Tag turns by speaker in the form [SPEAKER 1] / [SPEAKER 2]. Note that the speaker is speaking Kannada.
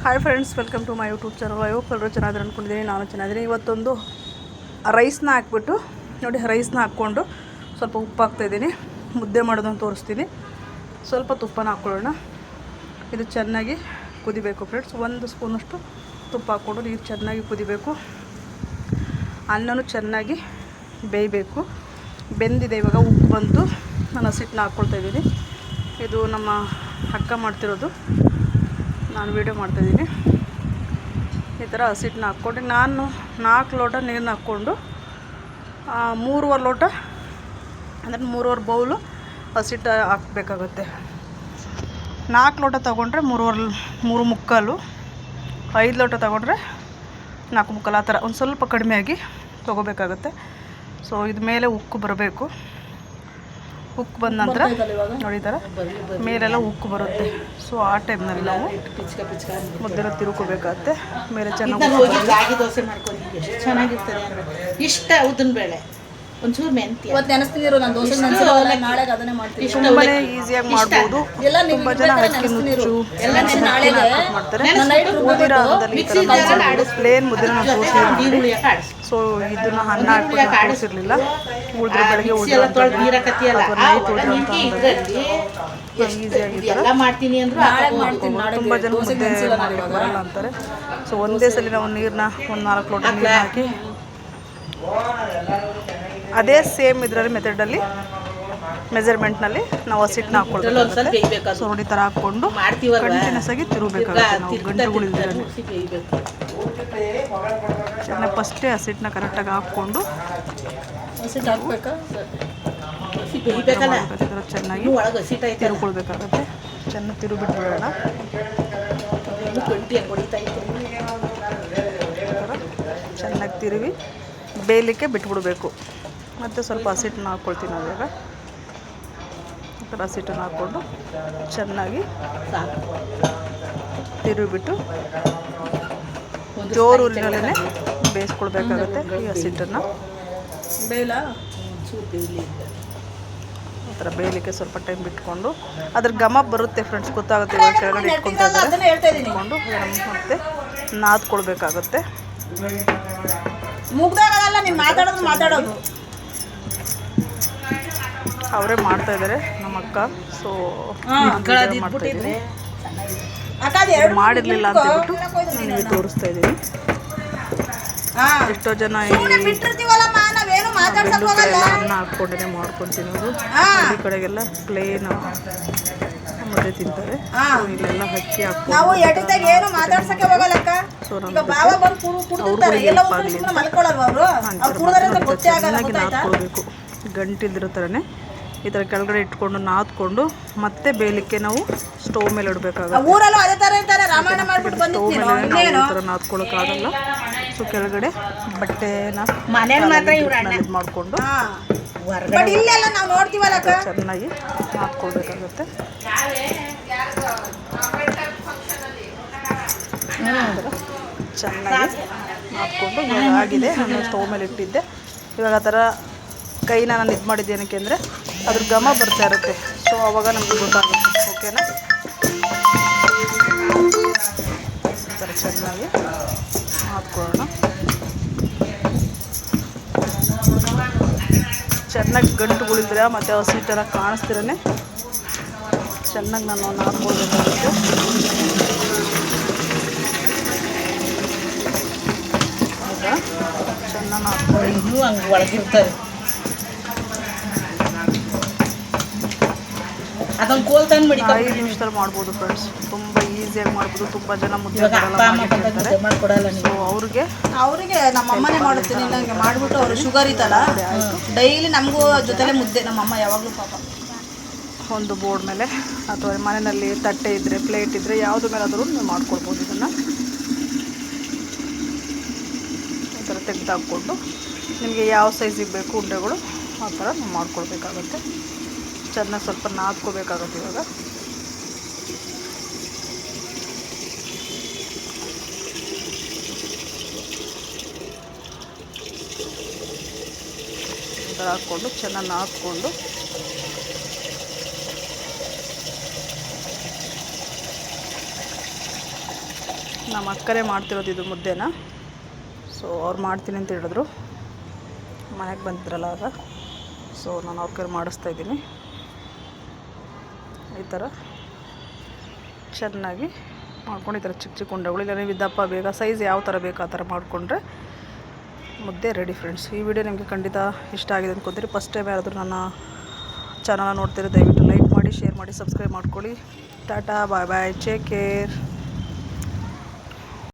[SPEAKER 1] Hi friends, welcome to my YouTube channel. I hope ಎಲ್ಲರೂ ಚೆನ್ನಾಗಿದ್ದಾರೆ ಅಂದ್ಕೊಂಡಿದ್ದೀನಿ. ನಾನು ಚೆನ್ನಾಗಿದ್ದೀನಿ. ಇವತ್ತೊಂದು ರೈಸ್ನ ಹಾಕ್ಬಿಟ್ಟು ನೋಡಿ, ರೈಸ್ನ ಹಾಕ್ಕೊಂಡು ಸ್ವಲ್ಪ ಉಪ್ಪು ಹಾಕ್ತಾಯಿದ್ದೀನಿ. ಮುದ್ದೆ ಮಾಡೋದನ್ನು ತೋರಿಸ್ತೀನಿ. ಸ್ವಲ್ಪ ತುಪ್ಪನ ಹಾಕ್ಕೊಳ್ಳೋಣ. ಇದು ಚೆನ್ನಾಗಿ ಕುದಿಬೇಕು ಫ್ರೆಂಡ್ಸ್. 1 ಸ್ಪೂನಷ್ಟು ತುಪ್ಪ ಹಾಕ್ಕೊಂಡು ನೀರು ಚೆನ್ನಾಗಿ ಕುದಿಬೇಕು. ಅನ್ನನೂ ಚೆನ್ನಾಗಿ ಬೇಯಬೇಕು. ಬೆಂದಿದೆ, ಇವಾಗ ಉಪ್ಪು ಬಂತು. ನಾನು ಹಸಿಟ್ಟನ್ನ ಹಾಕ್ಕೊಳ್ತಾಯಿದ್ದೀನಿ. ಇದು ನಮ್ಮ ಅಕ್ಕ ಮಾಡ್ತಿರೋದು, ನಾನು ವೀಡಿಯೋ ಮಾಡ್ತಾಯಿದ್ದೀನಿ. ಈ ಥರ ಹಸಿಟ್ಟನ್ನ ಹಾಕ್ಕೊಂಡು ನಾನು 4 ಲೋಟ ನೀರನ್ನ ಹಾಕ್ಕೊಂಡು 3.25 ಲೋಟ ಅಂದರೆ 3.25 ಬೌಲು ಹಸಿಟ್ಟು ಹಾಕಬೇಕಾಗುತ್ತೆ. 4 ಲೋಟ ತೊಗೊಂಡ್ರೆ 3 ಮುಕ್ಕಾಲು, 5 ಲೋಟ ತೊಗೊಂಡ್ರೆ 4 ಮುಕ್ಕಾಲು, ಆ ಥರ ಒಂದು ಸ್ವಲ್ಪ ಕಡಿಮೆಯಾಗಿ ತೊಗೋಬೇಕಾಗುತ್ತೆ. ಸೊ ಇದು ಮೇಲೆ ಉಕ್ಕು ಬರಬೇಕು. ಉಕ್ಕು ಬಂದ ನಂತರ ನೋಡಿ, ಈ ಥರ ಮೇಲೆಲ್ಲ ಉಕ್ಕು ಬರುತ್ತೆ. ಸೊ ಆ ಟೈಮ್ನಲ್ಲಿ ನಾವು ಮುದ್ದೆನ ತಿರುಕೋಬೇಕಾಗತ್ತೆ. ಮೇಲೆ
[SPEAKER 2] ರಾಗಿ ದೋಸೆ ಮಾಡ್ಕೊಂಡು ಎಷ್ಟು ಚೆನ್ನಾಗಿರ್ತದೆ ಅಂದರೆ ಇಷ್ಟ ಉದ್ದಿನ ಬೇಳೆ ಒಂಚೂರು ಮೆಂತ್ಯ
[SPEAKER 3] ಇವತ್ತು ನೆನೆಸ್ತಿರೋ ನಾನು ದೋಸೆ ನೆನೆಸಿರೋಲ್ಲ, ನಾಳೆ ಅದನ್ನೇ ಮಾಡ್ತೀನಿ.
[SPEAKER 1] ತುಂಬಾ ಈಸಿಯಾಗಿ ಮಾಡ್ಬೋದು. ತುಂಬ ಜನ ಅಕ್ಕಿ ನುಚ್ಚು ಮಾಡ್ತಾರೆ. ಪ್ಲೇನ್ ಮುದ್ದೆನ ತೋರಿಸಿರ್ಲಿಲ್ಲ. ಸೊ ಇದನ್ನ ಅನ್ನ ಹಾಕ್ಬಿಟ್ಟು ತೋರಿಸಿರ್ಲಿಲ್ಲ. ಉಳಿದ್ರೆ ಬೆಳಗ್ಗೆ ತುಂಬ ಜನ ಮುದ್ದೆ ಬರಲ್ಲ ಅಂತಾರೆ. ಸೊ ಒಂದೇ ಸಲ ನಾವು ನೀರನ್ನ 4 ಲೋಟ ನೀರು ಹಾಕಿ ಅದೇ ಸೇಮ್ ಇದರಲ್ಲಿ ಮೆಥಡಲ್ಲಿ ಮೆಜರ್ಮೆಂಟ್ನಲ್ಲಿ ನಾವು ಹಸಿಟ್ಟನ್ನ ಹಾಕ್ಕೊಳ್ಬೇಕು. ಸೊ ನೋಡಿ, ಥರ ಹಾಕ್ಕೊಂಡು ಕಂಟಿನ್ಯೂಸ್ ಆಗಿ ತಿರುಗಬೇಕಾಗುತ್ತೆ. ನಾವು ಗಂಟೆಗಳಿಲ್ದಿರ ಚೆನ್ನಾಗಿ ಫಸ್ಟೇ ಹಸಿಟ್ಟನ್ನ ಕರೆಕ್ಟಾಗಿ ಹಾಕ್ಕೊಂಡು ಚೆನ್ನಾಗಿ ತಿರುಕೊಳ್ಬೇಕಾಗತ್ತೆ. ಚೆನ್ನಾಗಿ ತಿರುಗಿಬಿಟ್ಬಿಡೋಣ. ಚೆನ್ನಾಗಿ ತಿರುವಿ ಬೇಯಲಿಕ್ಕೆ ಬಿಟ್ಬಿಡ್ಬೇಕು. ಮತ್ತು ಸ್ವಲ್ಪ ಹಸಿಟ್ಟನ್ನ ಹಾಕ್ಕೊಳ್ತೀನಿ. ನಾವೀಗ ಈ ಥರ ಹಸಿಟ್ಟನ್ನು ಹಾಕ್ಕೊಂಡು ಚೆನ್ನಾಗಿ ತಿರುಗಿಬಿಟ್ಟು ಜೋರು ಉರಿನಲ್ಲೇ ಬೇಯಿಸ್ಕೊಳ್ಬೇಕಾಗತ್ತೆ ಈ ಹಸಿಟ್ಟನ್ನು. ಈ ಥರ ಬೇಯಲಿಕ್ಕೆ ಸ್ವಲ್ಪ ಟೈಮ್ ಬಿಟ್ಕೊಂಡು ಅದ್ರ ಘಮ ಬರುತ್ತೆ ಫ್ರೆಂಡ್ಸ್, ಗೊತ್ತಾಗುತ್ತೆ. ಇವಾಗ ಕೆಳಗಡೆ ಇಟ್ಕೊಂಡು ಮತ್ತೆ ನಾದ್ಕೊಳ್ಬೇಕಾಗತ್ತೆ. ಅವರೇ ಮಾಡ್ತಾ ಇದ್ದಾರೆ ನಮ್ಮ ಅಕ್ಕ. ಸೊ ಮಾಡಿರಲಿಲ್ಲ ಅಂತ ಹೇಳ್ಬಿಟ್ಟು ನಿಮಗೆ ತೋರಿಸ್ತಾ ಇದ್ದೀನಿ. ಎಷ್ಟೋ ಜನ ಅನ್ನ ಹಾಕ್ಕೊಂಡೇ ಮಾಡ್ಕೊಂಡು ತಿನ್ನೋದು. ಈ ಕಡೆಗೆಲ್ಲ ಪ್ಲೇನ್ ಮುದ್ದೆ ತಿಂತಾರೆ. ಇಲ್ಲೆಲ್ಲ ಅಕ್ಕಿ ಹಾಕ್ಕೊಂಡು ಚೆನ್ನಾಗಿ ನಾದ್ಕೊಳ್ಬೇಕು. ಗಂಟಿಲ್ದಿರೋ ಥರನೇ ಈ ಥರ ಕೆಳಗಡೆ ಇಟ್ಕೊಂಡು ನಾದ್ಕೊಂಡು ಮತ್ತೆ ಬೇಯಲಿಕ್ಕೆ ನಾವು ಸ್ಟವ್ ಮೇಲೆ ಇಡಬೇಕಾಗುತ್ತೆ. ಸ್ಟವ್ ಮೇಲೆ ನಾವು ಈ ಥರ ನಾದ್ಕೊಳ್ಳೋಕ್ಕಾಗಲ್ಲ. ಸೊ ಕೆಳಗಡೆ ಬಟ್ಟೆನ ಇದು ಮಾಡಿಕೊಂಡು ಚೆನ್ನಾಗಿ ನಾದ್ಕೊಳ್ಬೇಕಾಗುತ್ತೆ. ಚೆನ್ನಾಗಿ ನಾದ್ಕೊಂಡು ಇವಾಗ ಆಗಿದೆ. ನಾನು ಸ್ಟವ್ ಮೇಲೆ ಇಟ್ಟಿದ್ದೆ. ಇವಾಗ ಆ ಥರ ಕೈನ ನಾನು ಇದು ಮಾಡಿದ್ದೆ ಏನಕ್ಕೆ ಅಂದರೆ ಅದ್ರ ಘಮ ಬರ್ತಾ ಇರುತ್ತೆ. ಸೊ ಆವಾಗ ನಮಗೆ ಗೊತ್ತಾಗುತ್ತೆ. ಓಕೆನಾ? ಈ ಥರ ಚೆನ್ನಾಗಿ ಹಾಕ್ಕೊಳ್ಳೋಣ. ಚೆನ್ನಾಗಿ ಗಂಟುಗಳಿದ್ರೆ ಮತ್ತು ಹಸಿಟ್ಟೆಲ್ಲ ಕಾಣಿಸ್ತಿರೇ ಚೆನ್ನಾಗಿ ನಾನು ಹಾಕ್ಕೊಳ್ಬೇಕಾಗುತ್ತೆ. ಹೌದಾ? ಚೆನ್ನಾಗಿ ಹಾಕ್ಕೊಳ್ಳಿ.
[SPEAKER 2] ಹಂಗೆ ಒಳಗಿರ್ತಾರೆ. ಅದೊಂದು ಕೋಲ್ ತಂದು ಮಾಡಿ
[SPEAKER 1] 5 ನಿಮಿಷದಲ್ಲಿ ಮಾಡ್ಬೋದು ಫ್ರೆಂಡ್ಸ್. ತುಂಬ ಈಸಿಯಾಗಿ ಮಾಡ್ಬೋದು. ತುಂಬ ಜನ ಮುದ್ದೆ
[SPEAKER 2] ಮಾಡ್ಕೊಡಲ್ಲ.
[SPEAKER 1] ಸೊ ಅವ್ರಿಗೆ
[SPEAKER 3] ನಮ್ಮ ಅಮ್ಮನೇ ಮಾಡುತ್ತೀನಿ. ನನಗೆ ಮಾಡಿಬಿಟ್ಟು ಅವರು ಶುಗರ್ ಇತ್ತಲ್ಲ, ಡೈಲಿ ನಮಗೂ ಜೊತೆಲೆ ಮುದ್ದೆ. ನಮ್ಮಮ್ಮ ಯಾವಾಗಲೂ ಪಾಪ
[SPEAKER 1] ಒಂದು ಬೋರ್ಡ್ ಮೇಲೆ ಅಥವಾ ಮನೆಯಲ್ಲಿ ತಟ್ಟೆ ಇದ್ದರೆ, ಪ್ಲೇಟ್ ಇದ್ದರೆ ಯಾವುದು ಮೇಲಾದರೂ ನೀವು ಮಾಡ್ಕೊಳ್ಬೋದು. ಇದನ್ನು ಈ ಥರ ತೆಗೆದಾಕ್ಕೊಂಡು ನಿಮಗೆ ಯಾವ ಸೈಜಿಗೆ ಬೇಕು ಉಂಡೆಗಳು ಆ ಥರ ನೀವು ಮಾಡ್ಕೊಳ್ಬೇಕಾಗತ್ತೆ. ಚೆನ್ನಾಗಿ ಸ್ವಲ್ಪ ನಾದ್ಕೋಬೇಕಾಗುತ್ತೆ. ಇವಾಗ ಈ ಥರ ಹಾಕ್ಕೊಂಡು ಚೆನ್ನಾಗಿ ನಾದ್ಕೊಂಡು ನಮ್ಮ ಅಕ್ಕನೇ ಮಾಡ್ತಿರೋದು ಇದು ಮುದ್ದೆನ. ಸೊ ಅವ್ರು ಮಾಡ್ತೀನಿ ಅಂತ ಹೇಳಿದ್ರು, ಮನೆಗೆ ಬಂದಿದ್ರಲ್ಲ ಆಗ. ಸೊ ನಾನು ಅವ್ರ ಕೈ ಮಾಡಿಸ್ತಾಯಿದ್ದೀನಿ. ಈ ಥರ ಚೆನ್ನಾಗಿ ಮಾಡ್ಕೊಂಡು ಈ ಥರ ಚಿಕ್ಕ ಚಿಕ್ಕ ಉಂಡೆಗಳು, ಇಲ್ಲ ನೀವು ದಪ್ಪ ಬೇಗ ಸೈಜ್ ಯಾವ ಥರ ಬೇಕು ಆ ಥರ ಮಾಡಿಕೊಂಡ್ರೆ ಮುದ್ದೆ ರೆಡಿ ಫ್ರೆಂಡ್ಸ್. ಈ ವಿಡಿಯೋ ನಿಮಗೆ ಖಂಡಿತ ಇಷ್ಟ ಆಗಿದೆ ಅಂದ್ಕೊತೀರಿ. ಫಸ್ಟ್ ಟೈಮ್ ಯಾರಾದರೂ ನನ್ನ ಚಾನಲ್ ನೋಡ್ತೀರಿ ದಯವಿಟ್ಟು ಲೈಕ್ ಮಾಡಿ, ಶೇರ್ ಮಾಡಿ, ಸಬ್ಸ್ಕ್ರೈಬ್ ಮಾಡ್ಕೊಳ್ಳಿ. ಟಾಟಾ, ಬಾಯ್ ಬಾಯ್, ಟೇಕ್ ಕೇರ್.